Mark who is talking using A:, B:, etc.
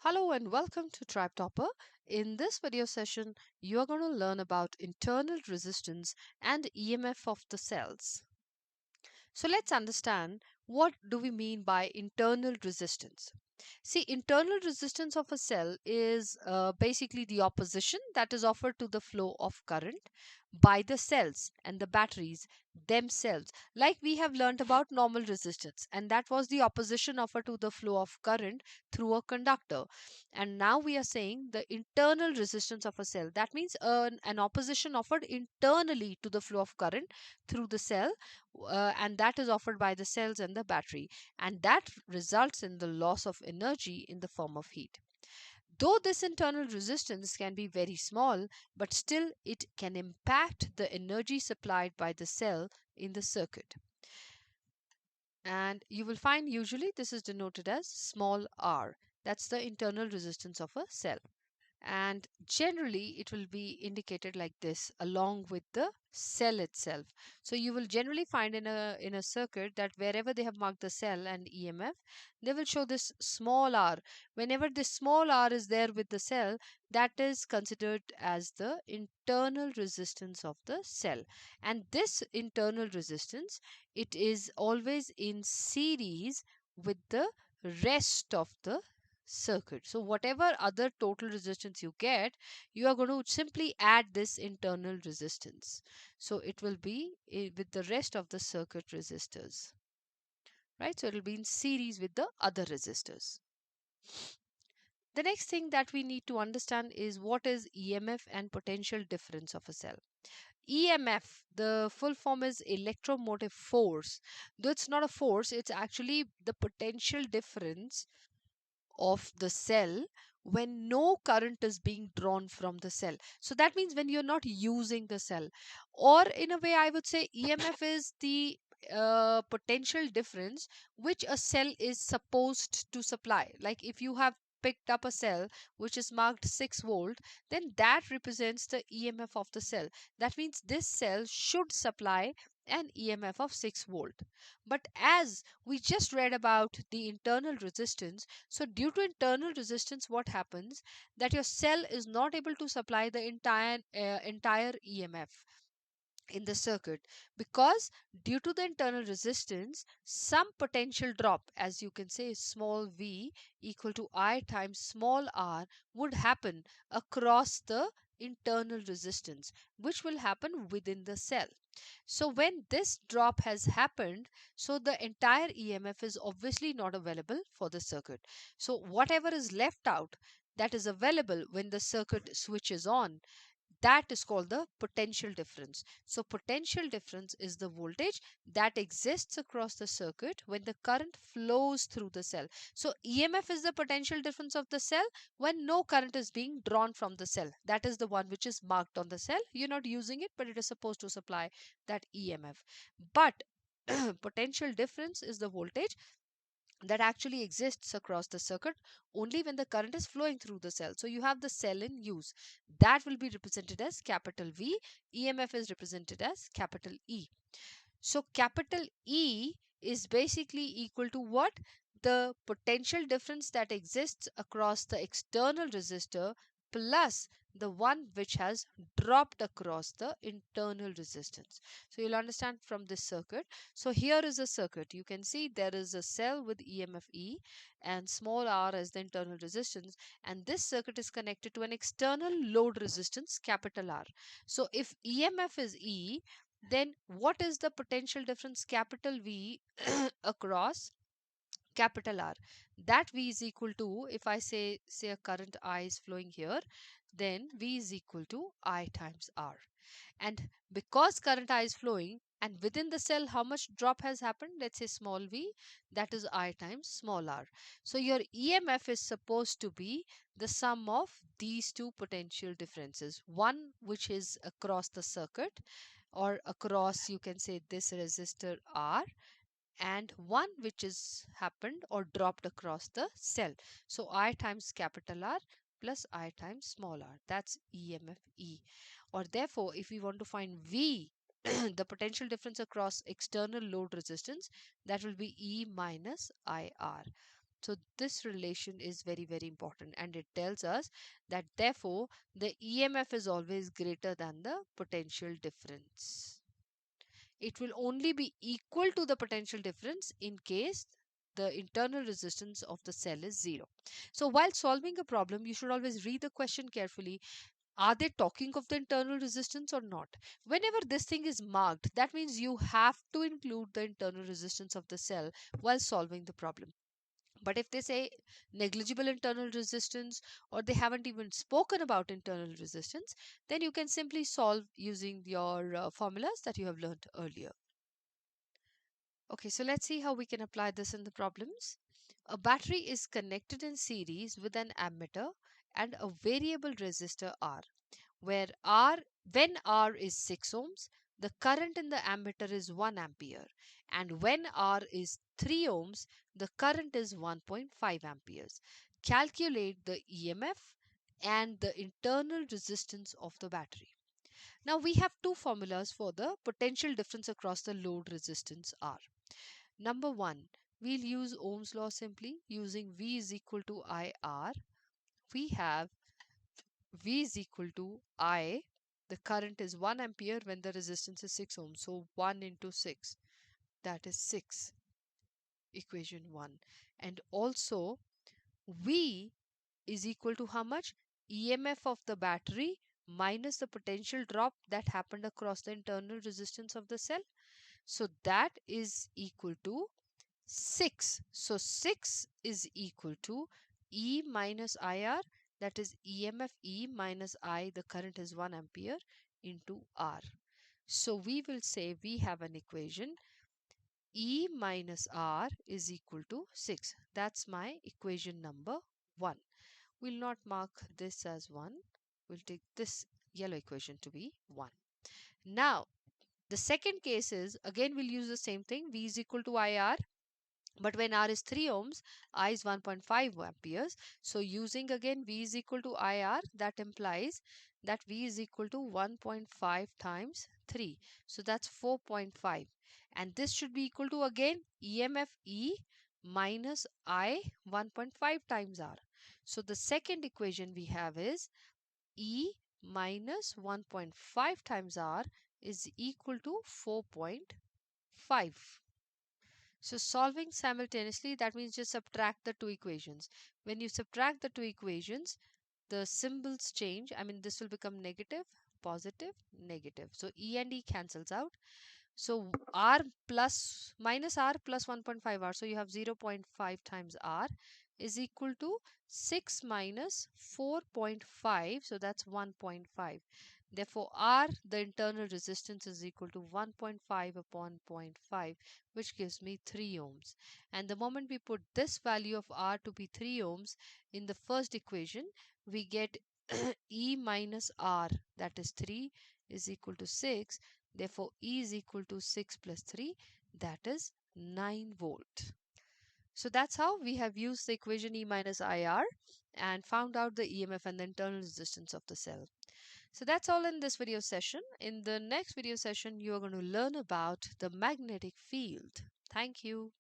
A: Hello and welcome to Tribe Topper. In this video session, you are going to learn about internal resistance and EMF of the cells. So let's understand what do we mean by internal resistance. See, internal resistance of a cell is basically the opposition that is offered to the flow of current by the cells and the batteries themselves. Like we have learnt about normal resistance, and that was the opposition offered to the flow of current through a conductor. And now we are saying the internal resistance of a cell. That means an opposition offered internally to the flow of current through the cell, and that is offered by the cells and the battery, and that results in the loss of energy in the form of heat. Though this internal resistance can be very small, but still it can impact the energy supplied by the cell in the circuit. And you will find usually this is denoted as small r. That's the internal resistance of a cell, and generally it will be indicated like this along with the cell itself. So you will generally find in a circuit that wherever they have marked the cell and EMF, they will show this small r. Whenever this small r is there with the cell, that is considered as the internal resistance of the cell. And this internal resistance, it is always in series with the rest of the circuit. So whatever other total resistance you get, you are going to simply add this internal resistance. So it will be with the rest of the circuit resistors, right? So it will be in series with the other resistors. The next thing that we need to understand is what is EMF and potential difference of a cell. EMF, the full form is electromotive force. Though it's not a force, it's actually the potential difference of the cell when no current is being drawn from the cell. So that means when you're not using the cell, or in a way I would say EMF is the potential difference which a cell is supposed to supply. Like if you have picked up a cell which is marked 6 volt, then that represents the EMF of the cell. That means this cell should supply an EMF of 6 volt. But as we just read about the internal resistance, so due to internal resistance, what happens that your cell is not able to supply the entire EMF in the circuit, because due to the internal resistance, some potential drop, as you can say small v equal to I times small r, would happen across the internal resistance, which will happen within the cell. So when this drop has happened, so the entire EMF is obviously not available for the circuit. So whatever is left out, that is available when the circuit switches on, that is called the potential difference. So potential difference is the voltage that exists across the circuit when the current flows through the cell. So EMF is the potential difference of the cell when no current is being drawn from the cell. That is the one which is marked on the cell. You're not using it, but it is supposed to supply that EMF. But potential difference is the voltage that actually exists across the circuit only when the current is flowing through the cell. So you have the cell in use. That will be represented as capital V. EMF is represented as capital E. So capital E is basically equal to what? The potential difference that exists across the external resistor plus the one which has dropped across the internal resistance. So you'll understand from this circuit. So here is a circuit. You can see there is a cell with EMF E and small r as the internal resistance, and this circuit is connected to an external load resistance capital R. So if EMF is E, then what is the potential difference capital V across capital R? That V is equal to, if I say a current I is flowing here, then V is equal to I times R. And because current I is flowing, and within the cell how much drop has happened, let's say small v, that is I times small r. So your EMF is supposed to be the sum of these two potential differences, one which is across the circuit or across, you can say, this resistor R, and one which is happened or dropped across the cell. So I times capital R plus I times small r, that's EMF E. Or therefore, if we want to find V, the potential difference across external load resistance, that will be E minus IR. So this relation is very, very important, and it tells us that therefore the EMF is always greater than the potential difference. It will only be equal to the potential difference in case the internal resistance of the cell is 0. So while solving a problem, you should always read the question carefully. Are they talking of the internal resistance or not? Whenever this thing is marked, that means you have to include the internal resistance of the cell while solving the problem. But if they say negligible internal resistance, or they haven't even spoken about internal resistance, then you can simply solve using your formulas that you have learned earlier. Okay, so let's see how we can apply this in the problems. A battery is connected in series with an ammeter and a variable resistor R, where when R is 6 ohms, the current in the ammeter is 1 ampere, and when R is 3 ohms, the current is 1.5 amperes. Calculate the EMF and the internal resistance of the battery. Now we have two formulas for the potential difference across the load resistance R. Number one, we'll use Ohm's law simply using V is equal to IR. We have V is equal to I. The current is 1 ampere when the resistance is 6 ohms. So 1 into 6, that is 6, equation 1. And also V is equal to how much? EMF of the battery minus the potential drop that happened across the internal resistance of the cell. So that is equal to 6. So 6 is equal to E minus IR, that is EMF E minus I, the current is 1 ampere, into R. So we will say we have an equation E minus R is equal to 6. That's my equation number 1. We'll not mark this as 1. We'll take this yellow equation to be 1. Now, the second case is, again we'll use the same thing, V is equal to IR. But when R is 3 ohms, I is 1.5 amperes. So using again V is equal to IR, that implies that V is equal to 1.5 times 3. So that's 4.5. And this should be equal to again EMF E minus I 1.5 times R. So the second equation we have is E minus 1.5 times R is equal to 4.5. So solving simultaneously, that means just subtract the two equations. When you subtract the two equations, the symbols change. I mean, this will become negative, positive, negative. So E and E cancels out. So R plus minus R plus 1.5 R. So you have 0.5 times R is equal to 6 minus 4.5. So that's 1.5. Therefore, R, the internal resistance, is equal to 1.5 upon zero point 0.5, which gives me 3 ohms. And the moment we put this value of R to be 3 ohms in the first equation, we get E minus R, that is 3, is equal to 6. Therefore, E is equal to 6 plus 3, that is 9 volt. So that's how we have used the equation E minus IR and found out the EMF and the internal resistance of the cell. So that's all in this video session. In the next video session, you are going to learn about the magnetic field. Thank you.